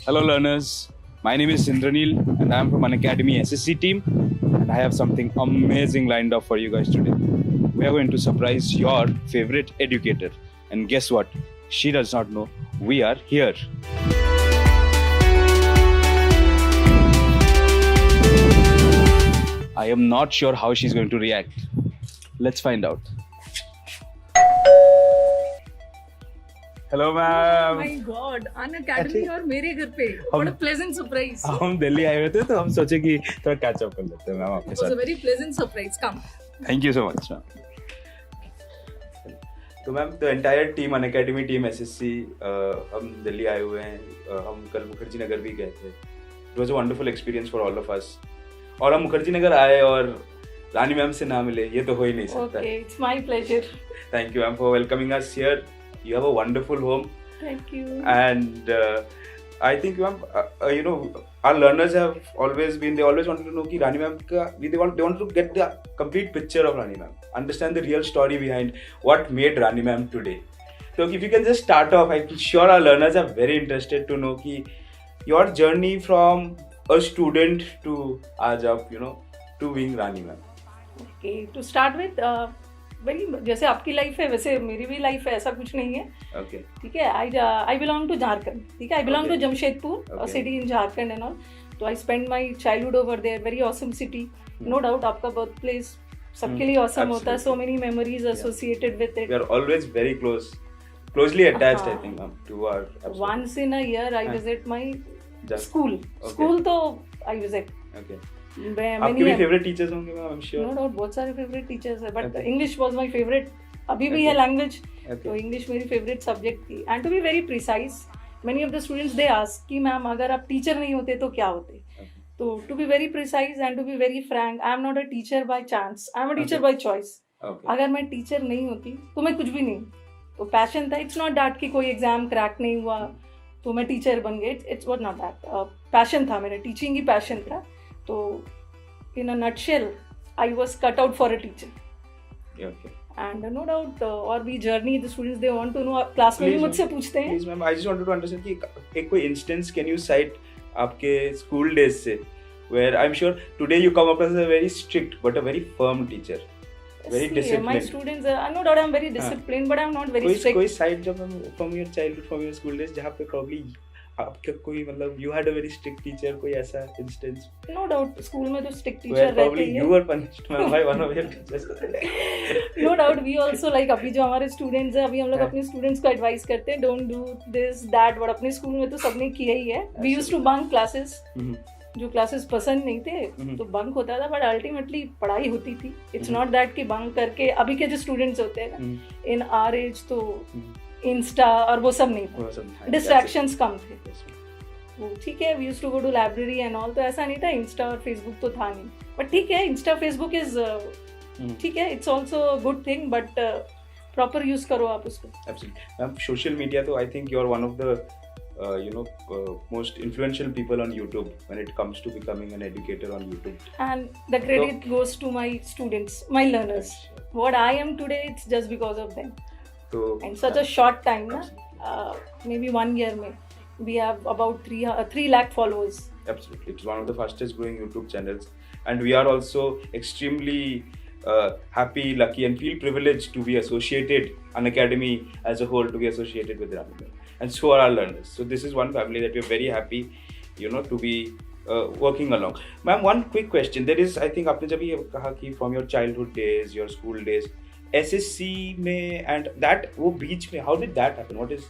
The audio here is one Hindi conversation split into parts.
Hello learners, my name is Indranil and I am from Unacademy SSC team and I have something amazing lined up for you guys today. We are going to surprise your favorite educator and guess what? She does not know we are here. I am not sure how she's going to react. Let's find out. Hello ma'am. My God Unacademy और मेरे घर पे व्हाट अ प्लेजेंट सरप्राइज। हम दिल्ली आए हुए थे तो हम सोचे कि थोड़ा कैच अप कर लेते हैं मैम आपके इट वाज अ साथ। Very pleasant surprise. Come. Thank you so much ma'am. तो ma'am the entire team Unacademy team SSC हम दिल्ली आए हुए हैं। हम कल मुखर्जी नगर भी गए थे। It was a wonderful experience for all of us. और हम मुखर्जी नगर आए और रानी मैम से ना मिले, ये तो हो ही नहीं सकता। Okay, it's my pleasure. Thank you ma'am for welcoming us here. You have a wonderful home. Thank you. And I think ma'am, you know, our learners have always been, they always wanted to know कि रानी मैम का, they want to get the complete picture of Rani ma'am, understand the real story behind what made Rani ma'am today. So if you can just start off, I'm sure our learners are very interested to know कि your journey from a student to आज आप, you know, to being Rani ma'am. Okay, to start with, वही जैसे आपकी लाइफ है वैसे मेरी भी लाइफ है, ऐसा कुछ नहीं है। Okay. ठीक है। I belong to Jharkhand. ठीक है। I belong to Okay. Jamshedpur city in Jharkhand and all. तो I spend my childhood over there. Very awesome city, no doubt. आपका बर्थ प्लेस सबके लिए ऑसम होता है। So many memories associated with it. We are always very closely attached, I think, ma'am, to our. Once in a year I visit my Just- school. Okay. School तो I visit. Okay. Many आपके भी फेवरेट टीचर्स होंगे ma'am, I am sure. no doubt बहुत सारे फेवरेट टीचर्स है, but Okay. English was my favourite. अभी भी है Okay. लैंग्वेज। Okay. तो इंग्लिश मेरी फेवरेट सब्जेक्ट थी। And to be very precise, many of the students they ask कि मैम अगर आप टीचर नहीं होते तो क्या होते। Okay. तो to be very precise and to be very frank, I am not a teacher by chance, I am a teacher Okay. By choice. Okay. अगर मैं टीचर नहीं होती तो मैं कुछ भी नहीं। तो पैशन था। इट्स नॉट दैट कि कोई एग्जाम क्रैक नहीं हुआ तो मैं टीचर बन गई। It's what not that. Passion था मेरा, टीचिंग ही पैशन था। तो in a nutshell I was cut out for a teacher. Yeah, okay. And no doubt और भी journey the students they want to know. Class में भी Please, मुझसे ma'am. पूछते हैं। Please, ma'am, I just wanted to understand कि एक कोई इंस्टेंस कैन यू साइट आपके स्कूल डेज से where I'm sure today you come up as a very strict but a very firm teacher, very My disciplined. students are, no doubt I'm very disciplined, but I'm not very strict. कोई साइट जब हम from your childhood, from your school days जहाँ पे probably आपका कोई मतलब you had a very strict teacher, कोई ऐसा instance No doubt स्कूल में तो strict teacher where रहते probably ही you है। were punished ma'am, by one of your teachers. No doubt we also like अभी जो हमारे स्टूडेंट्स हैं, अभी हम लोग हाँ. अपने स्टूडेंट्स को एडवाइस करते हैं don't do this that, but अपने स्कूल में तो सबने किया ही है। We used to bunk classes. जो क्लासेस पसंद नहीं थे तो बंक होता था, बट अल्टीमेटली पढ़ाई होती थी। इट्स नॉट दैट कि बंक करके अभी के जो स्टूडेंट्स होते हैं ना इन आर एज, तो इंस्टा और वो सब नहीं था, डिस्ट्रैक्शंस कम थे। वो ठीक है, we used to go to library and all. तो ऐसा नहीं था, इंस्टा और फेसबुक तो था नहीं। बट ठीक है, इंस्टा फेसबुक इज ठीक है, it's also good thing, but proper use करो आप उसको। Absolutely. Ma'am, social media, though, I think you're one of the most influential people on YouTube when it comes to becoming an educator on YouTube. And the credit goes to my students, my learners. What I am today, it's just because of them. So, In such a short time, maybe 1 year में, we have about 3 lakh followers. absolutely, it's one of the fastest growing YouTube channels, and we are also extremely happy, lucky, and feel privileged to be associated, Unacademy as a whole, to be associated with Rani ma'am. And so are our learners. So this is one family that we're very happy, to be working along. Ma'am, one quick question. There is, I think, आपने जब ये कहा कि from your childhood days, your school days, SSC में and that वो बीच में, how did that happen? What is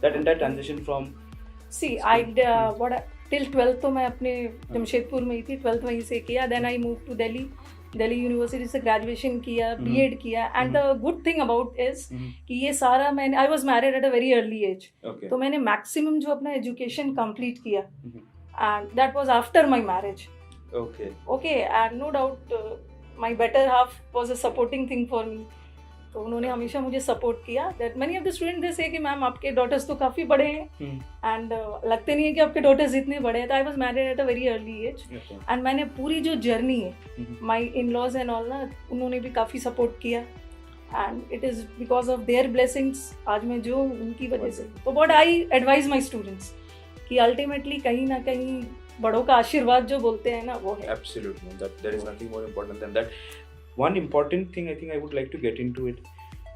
that entire transition from? See, till 12th तो मैं अपने जमशेदपुर में ही थी। 12th वहीं से किया। Then I moved to Delhi university से ग्रेजुएशन किया, बीएड किया। And the good thing about is कि ये सारा मैंने, I was married at a very early age. Okay. तो मैंने मैक्सिमम जो अपना एजुकेशन कंप्लीट किया, and that was after my marriage. Okay. Okay, and no doubt my better half was a supporting thing for me. तो उन्होंने हमेशा मुझे सपोर्ट किया। That many of the student दे से कि मैम आपके डॉटर्स तो काफ़ी बड़े हैं एंड लगते नहीं है कि आपके डॉटर्स इतने बड़े हैं। तो I was married at a very early age Okay. And मैंने पूरी जो जर्नी है, my in laws and all ना, उन्होंने भी काफ़ी सपोर्ट किया। And it is because of their blessings आज मैं जो उनकी वजह से। तो what I advise my students कि अल्टीमेटली कहीं ना कहीं बड़ों का आशीर्वाद जो बोलते हैं ना वो है. Absolutely, that there is nothing more important than that. One important thing I think I would like to get into it,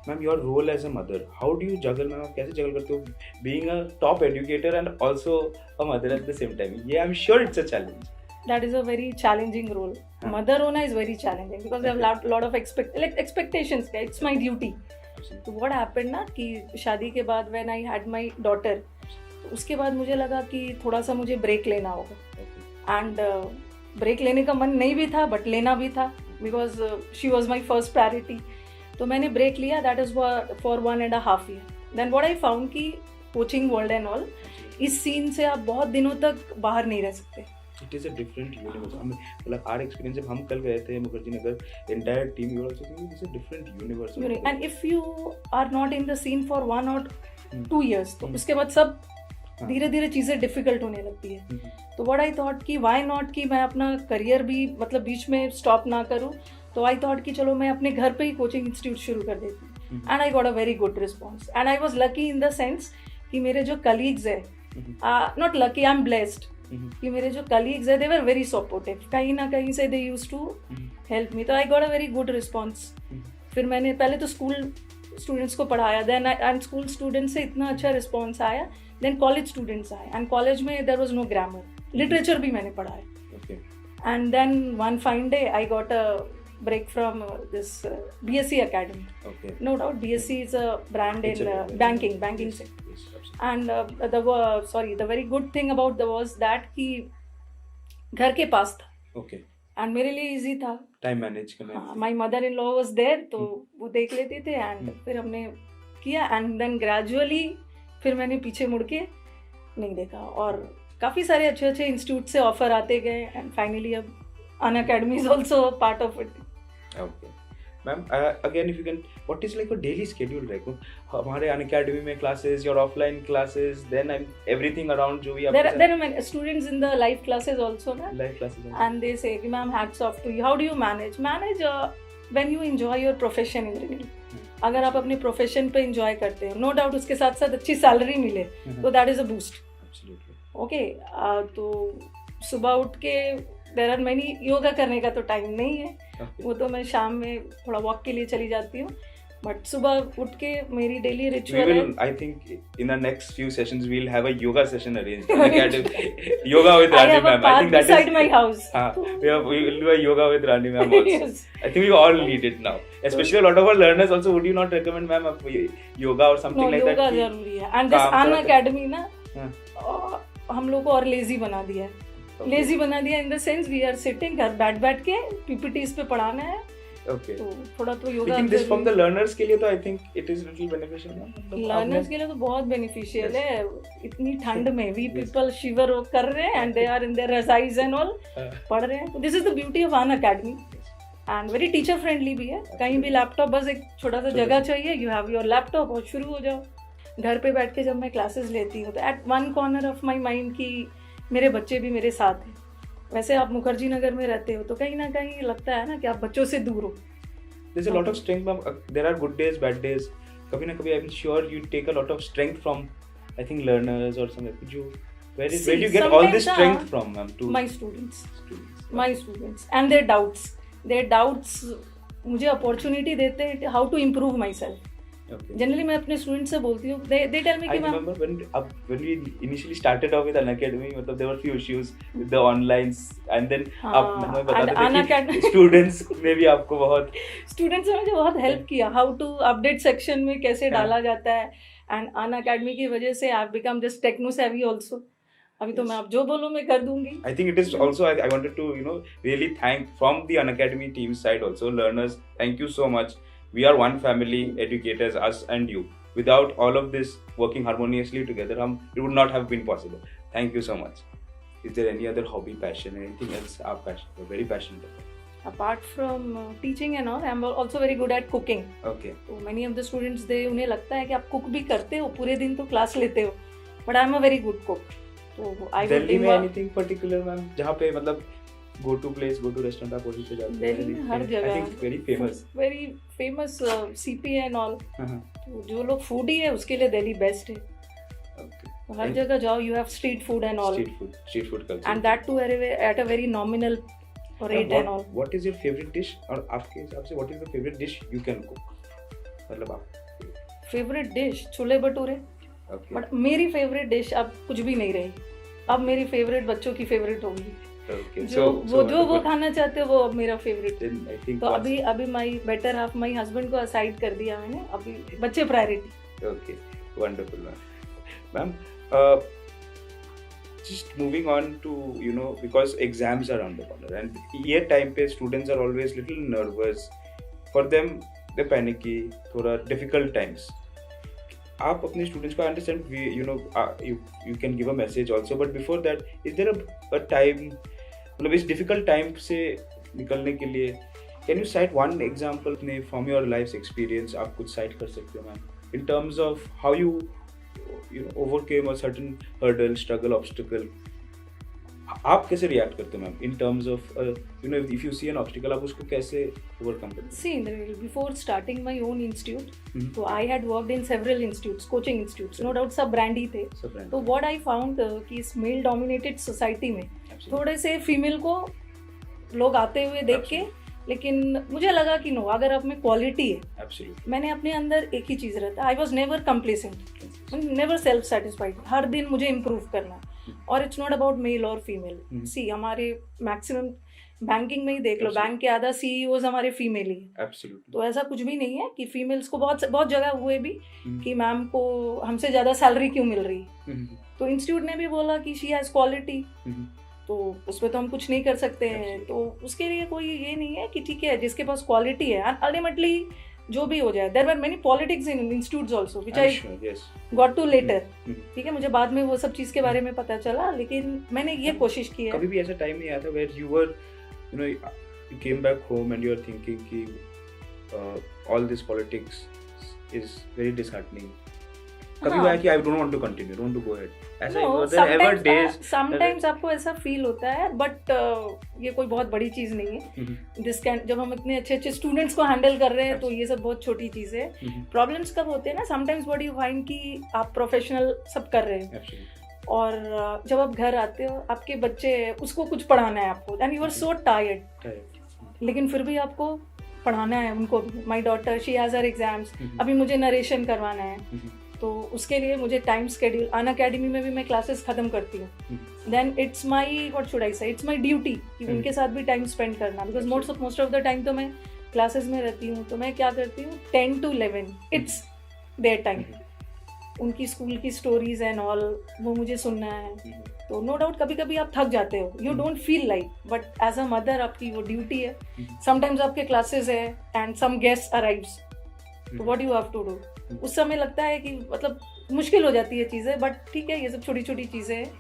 ma'am, your role as a mother. How do you juggle, ma'am? आप कैसे juggle करते हो being a top educator and also a mother at the same time? Yeah, I'm sure it's a challenge. That is a very challenging role. Mother होना is very challenging because I have lot of expectations. It's my duty. Absolutely. तो what happened ना कि शादी के बाद when I had my daughter, तो उसके बाद मुझे लगा कि थोड़ा सा मुझे ब्रेक लेना होगा. एंड ब्रेक लेने का मन नहीं भी था बट लेना भी था because she was my first priority. तो मैंने ब्रेक लिया. That is for 1.5 year. Then what I found कि कोचिंग वर्ल्ड एंड ऑल, इस सीन से आप बहुत दिनों तक बाहर नहीं रह सकते. It is a different universe. I mean, मतलब our experience जब हम कल गए थे Mukherjee Nagar, entire team you also think it's a different universe. And if you are not in the scene for 1 or 2 years, तो उसके बाद सब धीरे धीरे चीज़ें डिफिकल्ट होने लगती है. तो व्हाट आई थॉट कि व्हाई नॉट कि मैं अपना करियर भी मतलब बीच में स्टॉप ना करूँ. तो आई थॉट कि चलो मैं अपने घर पे ही कोचिंग इंस्टीट्यूट शुरू कर देती हूँ. And I got a very good response and I was lucky in the sense कि मेरे जो कलीग्स है, not lucky, I am blessed कि मेरे जो कलीग्स है दे वर वेरी सपोर्टिव. कहीं ना कहीं से दे यूज टू हेल्प मी. तो आई got a very good response. फिर मैंने पहले तो स्कूल स्टूडेंट्स को पढ़ाया, देन एंड स्कूल स्टूडेंट्स से इतना अच्छा रिस्पॉन्स आया. देन कॉलेज स्टूडेंट्स आए एंड कॉलेज में there was no grammar. Literature भी मैंने पढ़ाया. And then one fine day I got a break from this BSc Academy. Okay. No doubt BSc is a brand in banking sector. Yes, and the very good thing about was that कि घर के पास था. Okay. And मेरे लिए easy था. Time manage करना. My mother-in-law was there, तो वो देख लेते थे and फिर हमने किया and then gradually फिर मैंने पीछे मुड़ के नहीं देखा और काफ़ी सारे अच्छे अच्छे इंस्टीट्यूट से ऑफर आते गए and finally अब Unacademy is also a part of it. Okay, ma'am. Again, if you can, what is like a daily schedule like? हमारे Unacademy में classes, your offline classes, then everything around जो भी आप. There are many students in the live classes also, na? Live classes. And they say, ma'am, hats off to you. How do you manage? Manage when you enjoy your profession in the अगर आप अपने प्रोफेशन पे enjoy करते हो, no doubt उसके साथ साथ अच्छी सैलरी मिले, तो that is a boost. Absolutely. Okay, तो सुबह उठ के देयर आर मैनी, योगा करने का तो टाइम नहीं है. वो तो मैं शाम में थोड़ा वॉक के लिए चली जाती हूँ. बट सुबह उठ के मेरी डेली रिचुअल है. I think in the next few sessions we'll have a yoga session arranged. Yoga with Rani ma'am. I think that beside my house. We will do a yoga with Rani ma'am also. Yes. I think we all need it now. Especially a lot of our learners also. Would you not recommend ma'am yoga or something like that? Yoga जरूरी है. And this Unacademy ना हम लोग को और लेजी बना दिया है. लेजी बना दिया in the sense we are sitting घर बैठ के पीपीटीज पे पढ़ाना है. Okay. तो थोड़ा तो योगा. लेकिन दिस फ्रॉम द लर्नर्स के लिए तो I think it is little beneficial ना. लर्नर्स के लिए तो बहुत बेनिफिशियल है. इतनी ठंड में वी पीपल शिवर कर रहे हैं and they are in their razais and all पढ़ रहे हैं. तो this is the beauty of Unacademy and very teacher friendly भी है. कहीं भी लैपटॉप, बस एक छोटा सा जगह चाहिए, यू हैव योर लैपटॉप और शुरू हो जाओ. घर पे बैठ के जब मैं क्लासेस लेती हूँ तो at one corner of my mind की मेरे बच्चे भी मेरे साथ हैं. वैसे आप मुखर्जी नगर में रहते हो तो कहीं ना कहीं लगता है ना कि आप बच्चों से दूर हो. There's a lot of strength, ma'am. There are good days, bad days. कभी ना कभी I'm sure you take a lot of strength from, I think, learners or something. Could you, where do you get all this strength from, ma'am? To my students. My students and their doubts. Their doubts मुझे opportunity देते हैं how to improve myself. Okay. Generally मैं अपने स्टूडेंट से बोलती हूँ, they tell me कि I remember when we initially started off with Unacademy, मतलब there were few issues with the online and then आप हमें बताते थे कि students ने भी आपको बहुत students ने मुझे बहुत help किया how to update section में कैसे डाला जाता है. and Unacademy की वजह से I've become just techno savvy also. अभी तो मैं आप जो बोलो मैं कर दूंगी. I think it is also I wanted to really thank from the Unacademy team side also, learners, thank you so much. We are one family, educators, us and you. Without all of this working harmoniously together, it would not have been possible. Thank you so much. Is there any other hobby, passion, anything else? We're very passionate about. Apart from teaching and all, I'm also very good at cooking. Okay. So many of the students उन्हें लगता है कि आप कुक भी करते हो, पूरे दिन तो क्लास लेते हो. But I'm a very good cook. So I would Delhi में anything particular, ma'am? जहाँ पे मतलब go to place, go to restaurant आप वहीं पे जाते हैं. Delhi में हर जगह. I think very famous. Very famous CP and all. तो जो लोग foodie है उसके लिए दिल्ली बेस्ट है. Okay. हर जगह जाओ, you have street food and all, street food culture, and that too at a very nominal rate and all. What is your favorite dish? और आपके हिसाब से what is the favorite dish you can cook? मतलब आप favourite dish chole bhature, okay. But मेरी फेवरेट डिश अब कुछ भी नहीं रही. अब मेरी फेवरेट बच्चों की फेवरेट होगी. Okay. जो वो खाना चाहते हो वो अब मेरा फेवरेट. तो अभी माई बेटर हाफ, माई हस्बैंड को असाइड कर दिया मैंने, अभी बच्चे priority. Okay, wonderful ma'am. Just moving on to, you know, because exams are around the corner and ये time पे students are always little nervous. For them, they panicky, थोड़ा difficult times. आप अपने students को understand, you know, you can give a message also, but before that, is there a time, मतलब इस difficult time से निकलने के लिए, can you cite one example from your life's experience? आप कुछ cite कर सकते हो ma'am, in terms of how you know, overcame a certain hurdle, struggle, obstacle. आप कैसे react करते हो ma'am in terms of you know, if you see an obstacle, आप उसको कैसे overcome करते हो? See, before starting my own institute, so I had worked in several institutes, coaching institutes, no doubt सब brand ही थे. तो what I found कि इस male dominated society में थोड़े से female को लोग आते हुए देख के, लेकिन मुझे लगा कि नो, अगर आप में क्वालिटी है, मैंने अपने अंदर एक ही चीज़ रहता, I was never complacent, never self satisfied, हर दिन मुझे इम्प्रूव करना. और इट्स नॉट अबाउट मेल और फीमेल. सी, हमारे मैक्सिमम बैंकिंग में ही देख लो, बैंक के आधा CEOs हमारे फीमेल ही. तो ऐसा कुछ भी नहीं है कि फीमेल्स को बहुत जगह हुए भी कि मैम को हमसे ज़्यादा सैलरी क्यों मिल रही. तो इंस्टीट्यूट ने भी बोला कि शी हैज़ क्वालिटी, तो उसमें तो हम कुछ नहीं कर सकते हैं. तो उसके लिए कोई ये नहीं है कि ठीक है जिसके पास क्वालिटी है, अल्टीमेटली जो भी हो जाए. There were many politics in institutes also which I got to later. ठीक है, मुझे बाद में वो सब चीज़ के बारे में पता चला, लेकिन मैंने ये कोशिश की है. कभी भी ऐसा टाइम नहीं आया था where you were, you know, you came back home and you are thinking कि all this politics is very disheartening? कभी भी आया कि I don't want to continue, don't to go ahead, ऐसा एवर डेज? समटाइम्स आपको ऐसा फील होता है, बट ये कोई बहुत बड़ी चीज़ नहीं है. जब हम इतने अच्छे अच्छे स्टूडेंट्स को हैंडल कर रहे हैं तो ये सब बहुत छोटी चीज़ है. प्रॉब्लम्स कब होते हैं ना, समटाइम्स व्हाट यू फाइंड कि आप प्रोफेशनल सब कर रहे हैं और जब आप घर आते हो, आपके बच्चे, उसको कुछ पढ़ाना है आपको, and you are so tired, लेकिन फिर भी आपको पढ़ाना है उनको. My daughter, she has her exams, अभी मुझे नरेशन करवाना है, तो उसके लिए मुझे टाइम स्केड्यूल, अन अकेडमी में भी मैं क्लासेस खत्म करती हूँ. Then it's my, what should I say, it's my duty कि उनके साथ भी टाइम स्पेंड करना, because most of the time तो मैं क्लासेस में रहती हूँ. तो मैं क्या करती हूँ, 10 to 11 इट्स देयर टाइम. उनकी स्कूल की स्टोरीज एंड ऑल वो मुझे सुनना है. तो नो डाउट कभी कभी आप थक जाते हो, you don't feel like, but as a mother आपकी वो ड्यूटी है. समटाइम्स आपके क्लासेस है एंड सम गेस्ट अराइव्स, तो what you have to do. उस समय लगता है कि मतलब मुश्किल हो जाती है चीज़ें, बट ठीक है, ये सब छोटी छोटी चीज़ें हैं,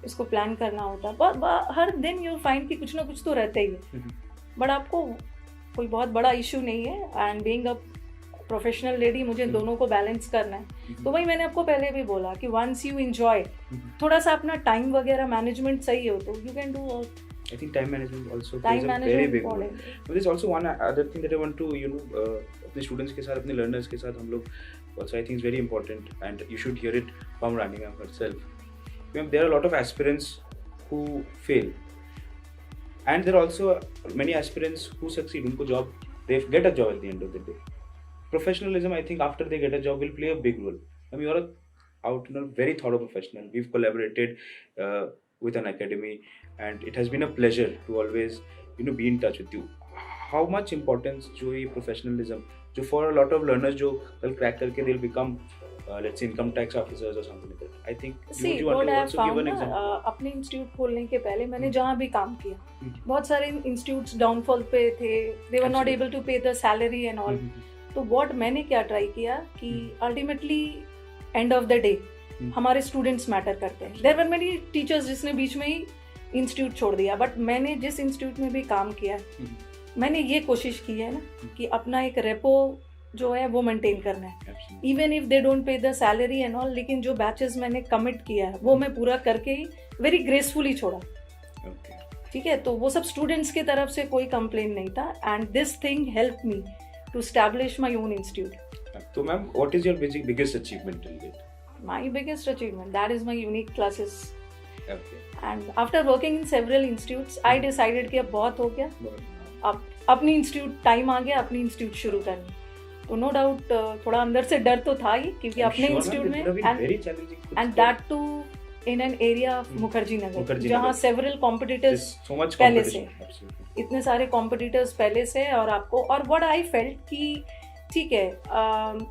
इसको प्लान करना होता है. हर दिन यू फाइंड कि कुछ ना कुछ तो रहता ही है, बट आपको कोई बहुत बड़ा इशू नहीं है. And being a professional lady, मुझे दोनों को बैलेंस करना है. तो वही मैंने आपको पहले भी बोला कि वंस यू एंजॉय, थोड़ा सा अपना टाइम वगैरह मैनेजमेंट सही हो तो you can do. I think time management also plays a very big role. But there's also one other thing that I want to, you know, अपने students के साथ, अपने learners के साथ हम लोग also, I think is very important and you should hear it from Rani ma'am herself. There are a lot of aspirants who fail and there are also many aspirants who succeed. उनको job, they get a job at the end of the day. Professionalism, I think after they get a job will play a big role. I mean, you're a very thorough professional. We've collaborated with an academy and it has been a pleasure to always, you know, be in touch with you. How much importance जो ये professionalism, जो for a lot of learners जो कल crack करके they'll become let's say income tax officers or something like that. I think you want to also give an example. अपने इंस्टीट्यूट खोलने के पहले मैंने जहाँ भी काम किया, बहुत सारे इंस्टीट्यूट्स डाउनफॉल पे थे, they were not able to pay the salary and all. तो what मैंने क्या ट्राई किया कि ultimately end of the day हमारे स्टूडेंट्स मैटर करते हैं. देयर वर मेनी टीचर्स जिसने बीच में ही इंस्टीट्यूट छोड़ दिया, बट मैंने जिस इंस्टीट्यूट में भी काम किया मैंने ये कोशिश की है ना कि अपना एक रेपो जो है वो मेंटेन करना है, even if they don't pay the salary and all. लेकिन जो बैचेस मैंने कमिट किया है वो मैं पूरा करके ही वेरी ग्रेसफुली छोड़ा. ठीक है, तो वो सब स्टूडेंट्स की तरफ से कोई कंप्लेन नहीं था and this thing help me to establish my own institute. तो ma'am, what is your biggest achievement till date? My biggest achievement, that is my unique classes. Okay. And after working in several institutes, I decided कि अब बहुत हो गया, अब अपनी इंस्टीट्यूट टाइम आ गया अपनी इंस्टीट्यूट शुरू करनी. तो नो डाउट थोड़ा अंदर से डर तो था ही, क्योंकि अपने इंस्टीट्यूट में and that too in an area of Mukherjee Nagar, जहाँ सेवरल कॉम्पिटिटर्स पहले से, इतने सारे कॉम्पिटिटर्स पहले से, और आपको, और व्हाट आई फेल्ट कि ठीक है,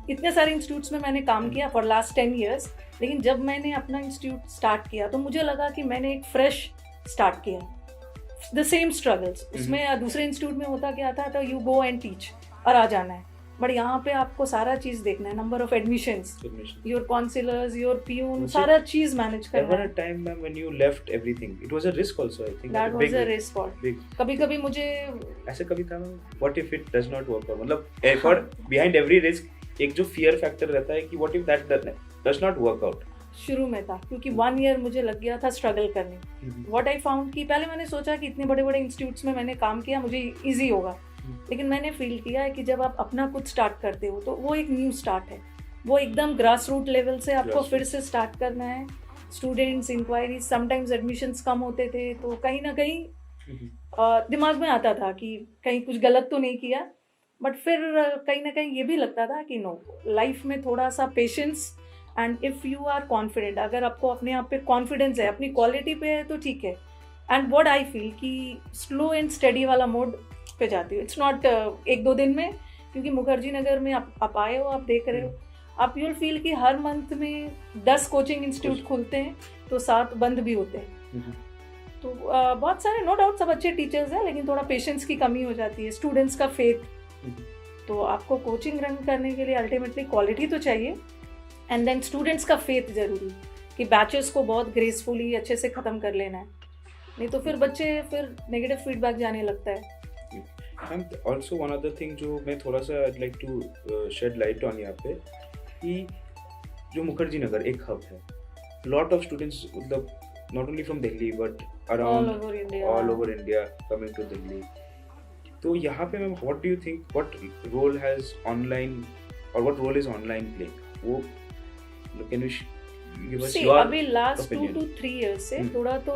इतने सारे इंस्टीट्यूट्स में मैंने काम किया फॉर लास्ट 10 years, लेकिन जब मैंने अपना इंस्टीट्यूट स्टार्ट किया तो मुझे लगा कि मैंने एक फ्रेश स्टार्ट किया. द सेम स्ट्रगल्स उसमें दूसरे इंस्टीट्यूट में होता क्या था, तो यू गो एंड टीच और आ जाना है, बट यहाँ पे आपको सारा चीज देखना है, number of admissions, your councillors, your peon, सारा चीज मैनेज करना है. Time ma'am when you left everything, it was a risk also, I think that was a risk. कभी-कभी मुझे ऐसे कभी था ma'am, what if it does not work out, मतलब एफर्ट बिहाइंड एवरी रिस्क एक जो फियर फैक्टर रहता है कि what if that does not work out. शुरू में था, क्योंकि 1 year मुझे लग गया था स्ट्रगल करने. व्हाट आई फाउंड कि पहले मैंने सोचा कि इतने बड़े बड़े इंस्टीट्यूट्स में मैंने काम किया, मुझे इजी होगा, लेकिन मैंने फील किया है कि जब आप अपना कुछ स्टार्ट करते हो तो वो एक न्यू स्टार्ट है, वो एकदम ग्रास रूट लेवल से आपको फिर से स्टार्ट करना है. स्टूडेंट्स, इंक्वायरीज, समटाइम्स एडमिशन्स कम होते थे, तो कहीं ना कहीं दिमाग में आता था कि कहीं कुछ गलत तो नहीं किया, बट फिर कहीं ना कहीं ये भी लगता था कि नो, लाइफ में थोड़ा सा patience and if you are confident, अगर आपको अपने आप पे कॉन्फिडेंस है, अपनी क्वालिटी पे है, तो ठीक है. एंड व्हाट आई फील कि स्लो एंड स्टडी वाला मोड पे जाती हूँ. इट्स नॉट 1-2 दिन में, क्योंकि मुखर्जी नगर में आप आए हो, आप देख रहे हो, आप यूल फील कि हर मंथ में 10 कोचिंग इंस्टीट्यूट खुलते हैं तो 7 बंद भी होते हैं. तो बहुत सारे, नो डाउट सब अच्छे टीचर्स हैं, लेकिन थोड़ा पेशेंस की कमी हो जाती है, स्टूडेंट्स का फेथ. तो आपको कोचिंग रन करने के लिए अल्टीमेटली क्वालिटी तो चाहिए, एंड देन स्टूडेंट्स का फेथ जरूरी, कि बैचेस को बहुत ग्रेसफुली अच्छे से ख़त्म कर लेना है, नहीं तो फिर बच्चे फिर नेगेटिव फीडबैक जाने लगता है. And also one other thing जो मैं थोड़ा सा I'd like to shed light on यहाँ पे, कि जो मुखर्जी नगर एक हब है, lot of students मतलब not only from Delhi but around all over India coming to Delhi. तो यहाँ पे ma'am what do you think, what role has online or what role is online playing? वो can you give us your अभी लास्ट 2 to 3 years से थोड़ा तो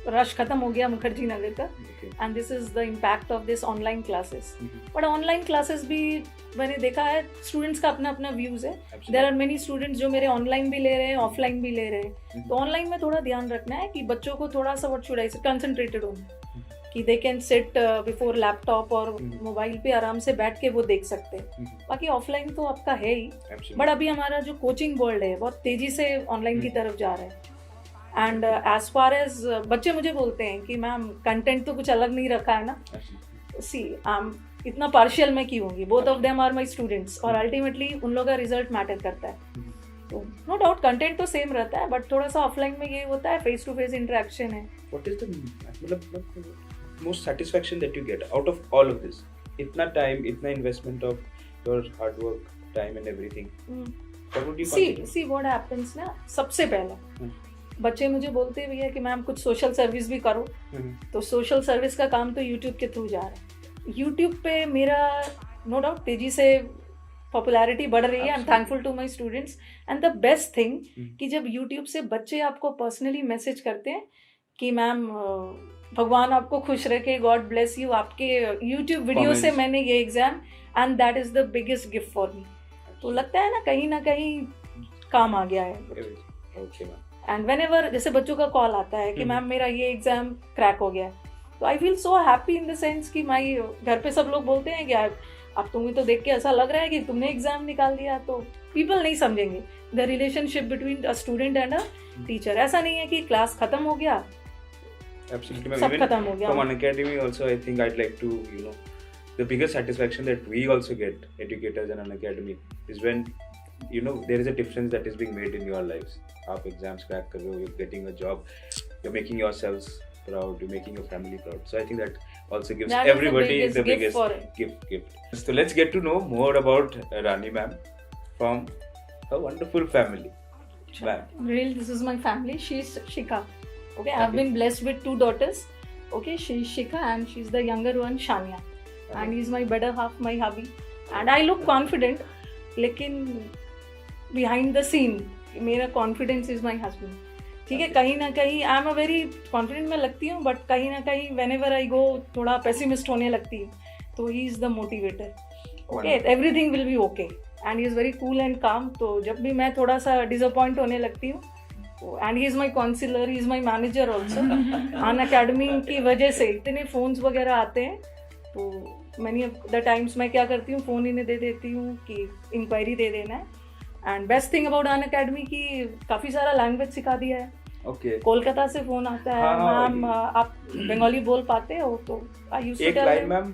रश खत्म हो गया मुखर्जी नगर का, and this is the impact of this online classes. But online classes भी मैंने देखा है, स्टूडेंट्स का अपना अपना व्यूज है. देयर आर मेनी स्टूडेंट्स जो मेरे ऑनलाइन भी ले रहे हैं, ऑफलाइन भी ले रहे हैं. तो ऑनलाइन में थोड़ा ध्यान रखना है कि बच्चों को थोड़ा सा व्हाट शुड आई से कंसंट्रेटेड होना, कि they can sit before laptop और मोबाइल पे आराम से बैठ के वो देख सकते हैं. बाकी ऑफलाइन तो आपका है ही, बट अभी हमारा जो कोचिंग वर्ल्ड है बहुत तेजी से ऑनलाइन की तरफ जा रहा है. एंड एज फार एज बच्चे मुझे बोलते हैं कि मैम कंटेंट तो कुछ अलग नहीं रखा है ना. सी इतना पार्शियल मैं क्यों होंगी, both of them are my students, और अल्टीमेटली उन लोगों का रिजल्ट मैटर करता है. तो नो डाउट कंटेंट तो सेम रहता है, बट थोड़ा सा ऑफलाइन में ये होता है, फेस टू फेस इंटरेक्शन है. व्हाट इज द मतलब most satisfaction that you get out of all of this? इतना टाइम, इतना investment of your hard work, time and everything, what would you see what happens ना, सबसे पहले बच्चे मुझे बोलते भी है कि मैम कुछ सोशल सर्विस भी करो. तो सोशल सर्विस का काम तो यूट्यूब के थ्रू जा रहा है. यूट्यूब पे मेरा नो डाउट तेजी से पॉपुलैरिटी बढ़ रही है. I am thankful to my students. And the best thing कि जब यूट्यूब से बच्चे आपको पर्सनली मैसेज करते हैं कि मैम भगवान आपको खुश रखे, गॉड ब्लेस यू, आपके यूट्यूब वीडियो से मैंने ये exam, and that is the biggest gift for me. तो लगता है ना कहीं काम आ गया है. Okay ma'am. And when ever जैसे बच्चों का कॉल आता है कि मैम मेरा ये एग्जाम क्रैक हो गया है, तो I feel so happy in the sense कि माई घर पे सब लोग बोलते हैं कि अब तुम्हें तो देख के ऐसा लग रहा है कि तुमने एग्जाम निकाल दिया. तो पीपल नहीं समझेंगे the relationship between a student and a teacher. ऐसा नहीं है कि क्लास खत्म हो गया, सब खत्म हो गया. From Unacademy also I think I'd like to, you know, the biggest satisfaction that we also get, educators and Unacademy, is when you know there is a difference that is being made in your lives. आप exams crack कर रहे हो, you're getting a job, you're making yourselves proud, you're making your family proud. So I think that also gives everybody the biggest gift. So let's get to know more about Rani ma'am from her wonderful family. Ma'am. Really, this is my family. She's Shika. Okay, I've been blessed with 2 daughters. Okay, she's Shika and she's the younger one, Shania. And he's my better half, my hubby. And I look confident, लेकिन behind the scene मेरा कॉन्फिडेंस इज माई हस्बैंड. ठीक है, कहीं ना कहीं आई एम अ वेरी कॉन्फिडेंट मैं लगती हूँ, बट कहीं ना कहीं वेन एवर आई गो थोड़ा पेसिमिस्ट होने लगती हूँ, तो he is the motivator. Okay, everything will be okay and he is very cool and काम. तो जब भी मैं थोड़ा सा डिसअपॉइंट होने लगती हूँ, and he is my counsellor, he is my manager also. Unacademy की वजह से इतने फ़ोन्स वगैरह आते हैं, तो मैनी ऑफ द टाइम्स मैं क्या करती हूँ, फ़ोन इन्हें दे देती हूँ कि इंक्वायरी दे देना है. And best thing about Unacademy की काफ़ी सारा लैंग्वेज सिखा दिया है. ओके. कोलकाता से फ़ोन आता है, मैम आप बंगाली बोल पाते हो? तो I used to tell ma'am.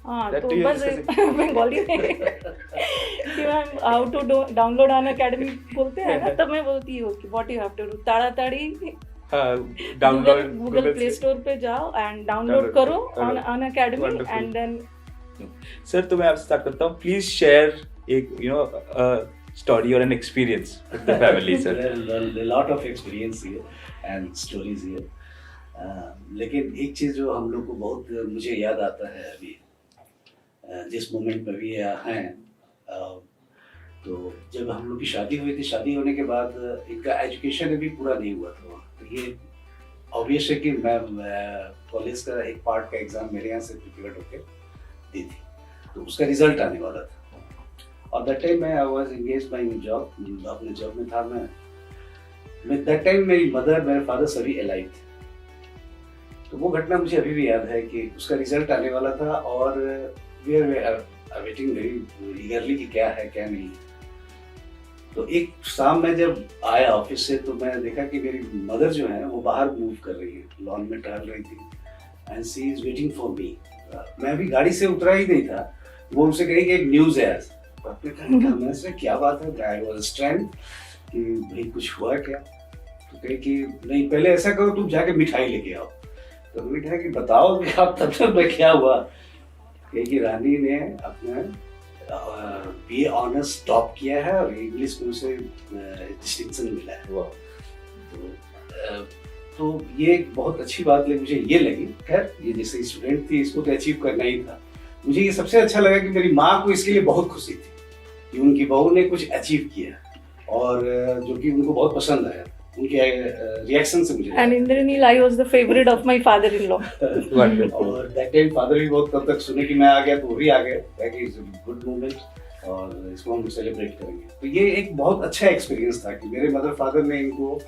हाँ, तो बस बंगाली में कि ma'am how to download Unacademy बोलते हैं ना, तब मैं बोलती हूँ कि what you have to do, ताड़ाताड़ी गूगल प्ले स्टोर पे जाओ एंड डाउनलोड करो Unacademy and then. Sir, तो मैं आपसे स्टार्ट करता हूँ. प्लीज शेयर एक story or an experience with the family, sir. Well, a lot of experience here and stories here. लेकिन एक चीज़ जो हम लोग को बहुत मुझे याद आता है अभी, जिस मोमेंट में भी हैं, तो जब हम लोग की शादी हुई थी, शादी होने के बाद इनका एजुकेशन अभी पूरा नहीं हुआ था. तो ये ऑब्वियस है कि मैं कॉलेज का एक पार्ट का एग्ज़ाम मेरे यहाँ से प्रिपेयर होकर दी थी, तो उसका रिजल्ट आने वाला था. और that time I was engaged by my job, अपने जॉब में था मैं दैट टाइम मेरी मदर, मेरे फादर सभी अलाइव थे. तो वो घटना मुझे अभी भी याद है कि उसका रिजल्ट आने वाला था और we are waiting very eagerly कि क्या है क्या नहीं. तो एक शाम में जब आया ऑफिस से, तो मैं देखा कि मेरी मदर जो है वो बाहर मूव कर रही है, लॉन में टहल रही थी, and she is waiting for me. मैं अभी गाड़ी से उतरा ही नहीं था, वो उनसे कही कि एक न्यूज़ है आज. आपने कहा क्या बात है? आई वाज स्ट्रेंथ कि भाई कुछ हुआ क्या? तो कहे कि नहीं, पहले ऐसा करो तुम जाके मिठाई लेके आओ. तो मैंने कहा कि बताओ कि आप तब तक में क्या हुआ. कहे कि रानी ने अपना बीए ऑनर्स टॉप किया है और इंग्लिश में उसे डिस्टिंक्शन मिला है. तो ये एक बहुत अच्छी बात मुझे ये लगी. खैर, ये जैसे स्टूडेंट थी, इसको तो अचीव करना ही था. मुझे ये सबसे अच्छा लगा कि मेरी माँ को इसके लिए बहुत खुशी थी कि उनकी बहू ने कुछ अचीव किया, और जो कि उनको बहुत पसंद आया उनके रिएक्शन से मुझे. And Indranil, I was the favourite of my father in law. और दैट टाइम फादर भी बहुत कब तक सुने कि मैं आ गया, तो वो भी आ गए कि इट्स अ गुड मोमेंट और इसको हम सेलिब्रेट करेंगे. तो ये एक बहुत अच्छा एक्सपीरियंस था कि मेरे मदर फादर ने इनको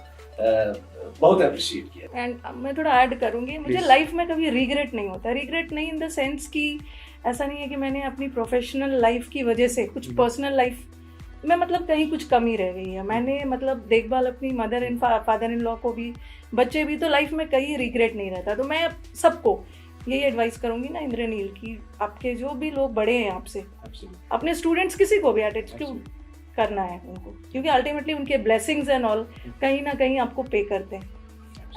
बहुत अप्रिशिएट किया. एंड मैं थोड़ा ऐड करूंगी, मुझे लाइफ में कभी रिग्रेट नहीं होता. रिग्रेट नहीं इन द सेंस कि ऐसा नहीं है कि मैंने अपनी प्रोफेशनल लाइफ की वजह से कुछ पर्सनल लाइफ में मतलब कहीं कुछ कमी रह गई है. मैंने मतलब देखभाल अपनी mother and father in law को भी, बच्चे भी, तो लाइफ में कहीं रिग्रेट नहीं रहता. तो मैं सबको यही एडवाइस करूंगी ना इंद्रनील, कि आपके जो भी लोग बड़े हैं आपसे, अपने स्टूडेंट्स किसी को भी एटीट्यूड करना है उनको, क्योंकि अल्टीमेटली उनके ब्लेसिंग्स एंड ऑल कहीं ना कहीं आपको पे करते हैं.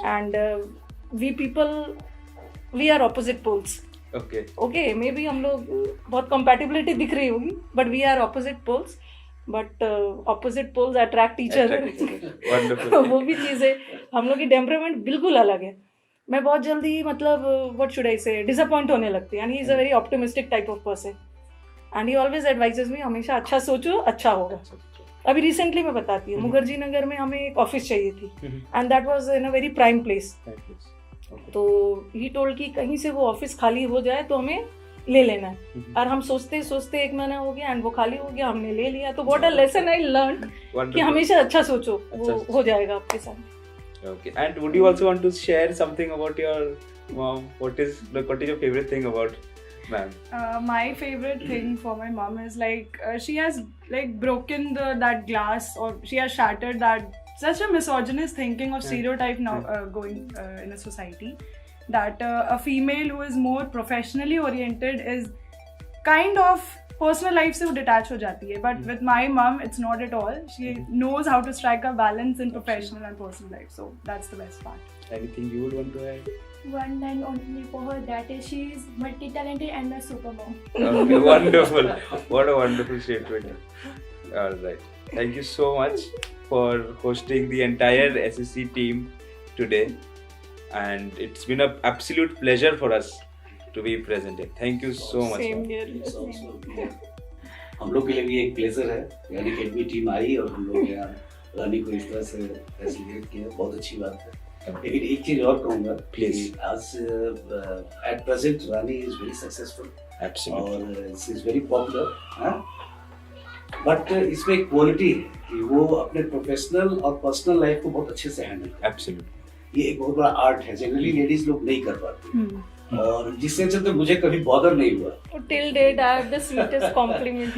And we people, we are opposite poles. Okay, maybe हम लोग बहुत कंपैटिबिलिटी दिख रही होगी, but we are opposite poles, but opposite poles attract each other. वो भी चीज़ें, हम लोग की टेम्परामेंट बिल्कुल अलग है. मैं बहुत जल्दी मतलब व्हाट शुड आई से डिसअपॉइंट होने लगती है. And he is a very optimistic type of person and he always advises me, हमेशा अच्छा सोचो, अच्छा होगा. अभी रिसेंटली मैं बताती हूँ, मुखर्जी नगर में हमें एक ऑफिस चाहिए थी and that was in a very prime place. तो ही टोल्ड कि कहीं से वो ऑफिस खाली हो जाए तो हमें ले लेना है. और हम सोचते सोचते 1 महीना हो गया एंड वो खाली हो गया, हमने ले लिया. तो what a lesson I learn कि हमेशा अच्छा सोचो, वो हो जाएगा आपके साथ. Okay, and would you also want to share something about your mom? What is your favorite thing about ma'am? My favorite thing for my mom is like she has like broken that glass, or she has shattered that such a misogynist thinking of stereotype now going in a society, that a female who is more professionally oriented is kind of personal life से वो detach हो जाती है. But with my mom it's not at all. She knows how to strike a balance in professional and personal life, so that's the best part. Anything you would want to add? One line only for her, that is she is multi-talented and a super mom. Okay, wonderful. What a wonderful statement. All right. Thank you so much for hosting the entire SSC team today, and it's been an absolute pleasure for us to be present here. Thank you so much. Same here. हम लोग के लिए भी एक प्लेजर है, यानी अकेडमी टीम आई और हम लोग यहाँ रानी को इस तरह से फैसिलिटेट किया, बहुत अच्छी बात है। लेकिन एक चीज और कहूँगा, Please. आज at present Rani is very successful Absolutely. और she is very popular, but इसमें एक क्वालिटी है कि वो अपने प्रोफेशनल और पर्सनल लाइफ को बहुत अच्छे से हैंडल करती है। Absolutely. ये एक बहुत बड़ा आर्ट है, जनरली लेडीज लोग नहीं कर पाती, और जिससे चलते मुझे कभी बॉदर नहीं हुआ। Till date, I have the sweetest compliment.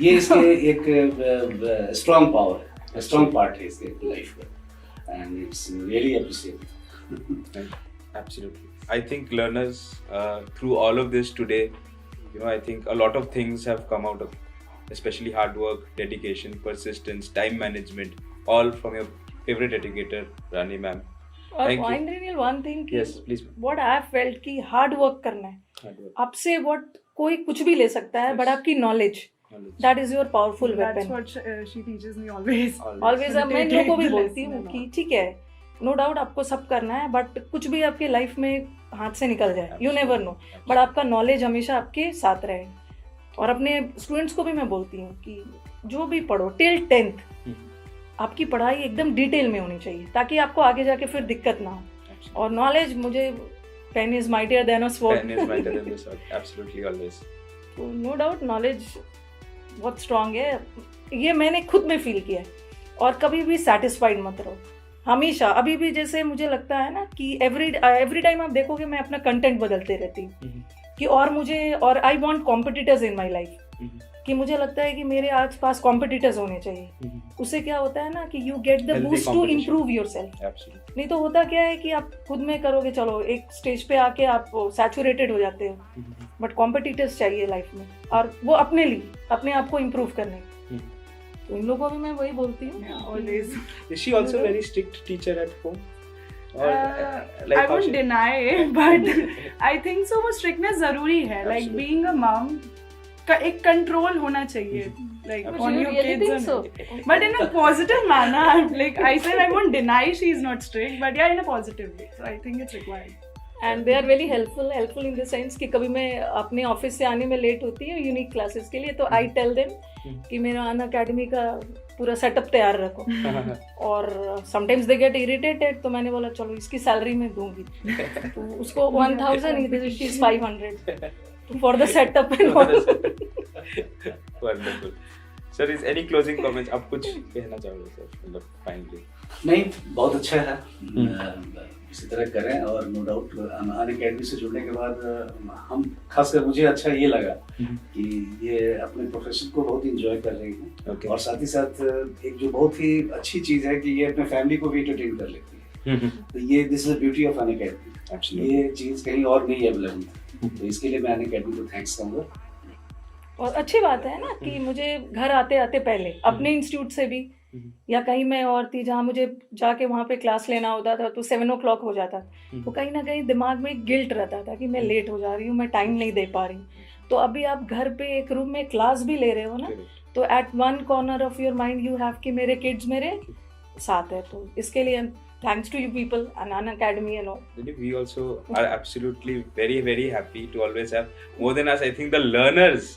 ये इसके एक स्ट्रॉन्ग पावर है, स्ट्रॉन्ग पार्ट है इसके लाइफ का, and it's really appreciated. Absolutely. I think learners, through all of this today, I think a lot of things have come out of, especially hard work, dedication, persistence, time management, all from your favorite educator, Rani ma'am. और Thank you. Indranil, one thing कि Yes, please. what I have felt कि हार्ड वर्क करना है, Hard work. आपसे what कोई कुछ भी ले सकता है, बट आपकी knowledge, Knowledge. That is your powerful That's weapon. what she teaches me always. Always मैं इन लोगों को भी बोलती हूँ Lesson कि ठीक है, नो डाउट आपको सब करना है, बट कुछ भी आपके लाइफ में हाथ से निकल जाए, यू नेवर नो, बट आपका नॉलेज हमेशा आपके साथ रहे. और अपने स्टूडेंट्स को भी मैं बोलती हूँ कि जो भी पढ़ो टिल 10th आपकी पढ़ाई एकदम डिटेल में होनी चाहिए, ताकि आपको आगे जाके फिर दिक्कत ना हो. और नॉलेज, मुझे pen is mightier than a sword. Pen is mightier than the sword. Absolutely, always. तो नो डाउट नॉलेज बहुत स्ट्रांग है, ये मैंने खुद में फील किया है. और कभी भी सेटिस्फाइड मत रहो, हमेशा. अभी भी जैसे मुझे लगता है ना कि एवरी टाइम आप देखोगे मैं अपना कंटेंट बदलते रहती हूँ कि और I want competitors in my life, कि मुझे लगता है कि मेरे आसपास कॉम्पिटिटर्स होने चाहिए. उससे क्या होता है ना कि you get the Healthy boost to competition. Improve yourself. Absolutely. नहीं तो होता क्या है कि आप खुद में करोगे, चलो एक स्टेज पे आके आप सैचुरेटेड हो जाते हो, बट कॉम्पिटिटर्स चाहिए लाइफ में, और वो अपने लिए, अपने आप को इम्प्रूव करने. तो इन लोगों को भी मैं वही बोलती हूँ. Yeah, always. Is she also a very strict teacher at home? Or, I how won't she- deny, but I think so. वो strictness जरूरी है. Like Absolutely. being a mom, का एक control होना चाहिए. Like But on you your really kids. think and- so? But in a positive manner. Like I said, I won't deny she is not strict, but yeah, in a positive way. So I think it's required. And they are very helpful in the sense कि कभी मैं अपने ऑफिस से आने में लेट होती हूँ यूनिक क्लासेस के लिए, तो आई टेल देम कि मेरा अन अकेडमी का पूरा सेटअप तैयार रखो. और समटाइम्स दे गेट इरिटेटेड, तो मैंने बोला चलो इसकी सैलरी मैं दूंगी, तो उसको 1000 ही दे, she is 500 for the setup and all. Wonderful. Sir, is any closing comments? आप कुछ कहना चाहोगे सर, मतलब फाइनली? नहीं, बहुत अच्छा है, इसी तरह करें. और नो डाउट अन अकेडमी से जुड़ने के बाद हम, खासकर मुझे अच्छा ये लगा कि ये अपने प्रोफेशन को बहुत इंजॉय कर रही हैं. Okay. और साथ ही साथ एक जो बहुत ही अच्छी चीज़ है कि ये अपने फैमिली को भी एंटरटेन कर लेती है. तो ये this is the beauty of an academy. Absolutely. ये चीज़ कहीं और नहीं अवेलेबल, तो इसके लिए मैं अन अकेडमी को थैंक्स कहूँगा. और अच्छी बात है ना कि मुझे घर आते आते पहले अपने इंस्टीट्यूट से भी, या कहीं मैं और थी जहाँ मुझे जाके वहाँ पे क्लास लेना होता था तो 7 o'clock हो जाता, तो कहीं ना कहीं दिमाग में गिल्ट रहता था कि मैं लेट हो जा रही हूँ, मैं टाइम नहीं दे पा रही हूँ. तो अभी आप घर पे एक रूम में क्लास भी ले रहे हो ना, तो at one corner of your mind you have कि मेरे किड्स मेरे साथ है. तो इसके लिए thanks to you people and An Academy and all. We also are absolutely very, very happy to always have, more than us, I think the learners,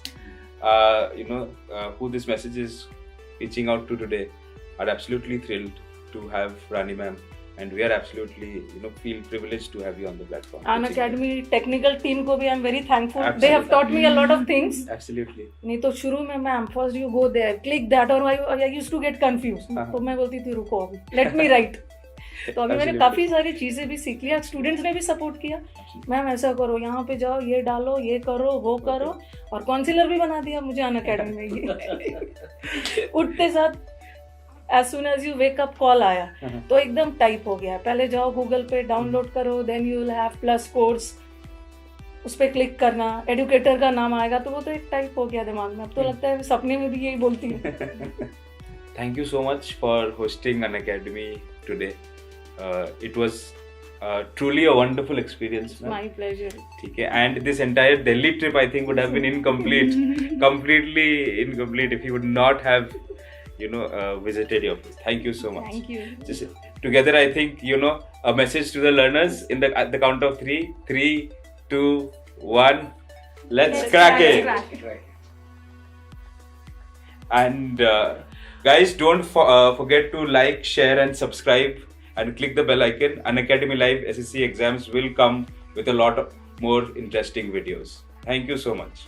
who this message is reaching out to today, are absolutely thrilled to have Rani ma'am, and we are absolutely, feel privileged to have you on the platform. An Which is Academy technical team को भी I'm very thankful. They Absolutely. have taught me a lot of things. great. Absolutely. नहीं तो शुरू में ma'am first you go there click that, और I used to get confuse, तो मैं बोलती थी रुको अभी लेट मी राइट. तो अभी मैंने Absolutely. काफी सारी चीजें भी सीख लिया, स्टूडेंट्स ने भी सपोर्ट किया, मैम ऐसा करो, यहाँ पे जाओ, ये डालो, ये करो, वो करो, और काउंसिलर भी बना दिया मुझे अन अकेडमी में. ये उठते साथ as soon as you wake up call आया तो एकदम टाइप हो गया. पहले जाओ गूगल पे डाउनलोड करो, then you will have plus course, उस पर क्लिक करना, एडुकेटर का नाम आएगा, तो वो तो एक टाइप हो गया दिमाग में. अब तो लगता है सपने में भी यही बोलती हूँ. Thank you so much for hosting An Academy today. It was truly a wonderful experience. ma'am. My pleasure. ठीक है, and this entire Delhi trip I think would have been completely incomplete if you would not have, visited your place. Thank you so much. Thank you. Just together I think, a message to the learners at the count of 3, 3, 2, 1. Let's crack it. Crack it. And Guys, don't forget to like, share, and subscribe, and click the bell icon. Unacademy Live SSC exams will come with a lot more interesting videos. Thank you so much.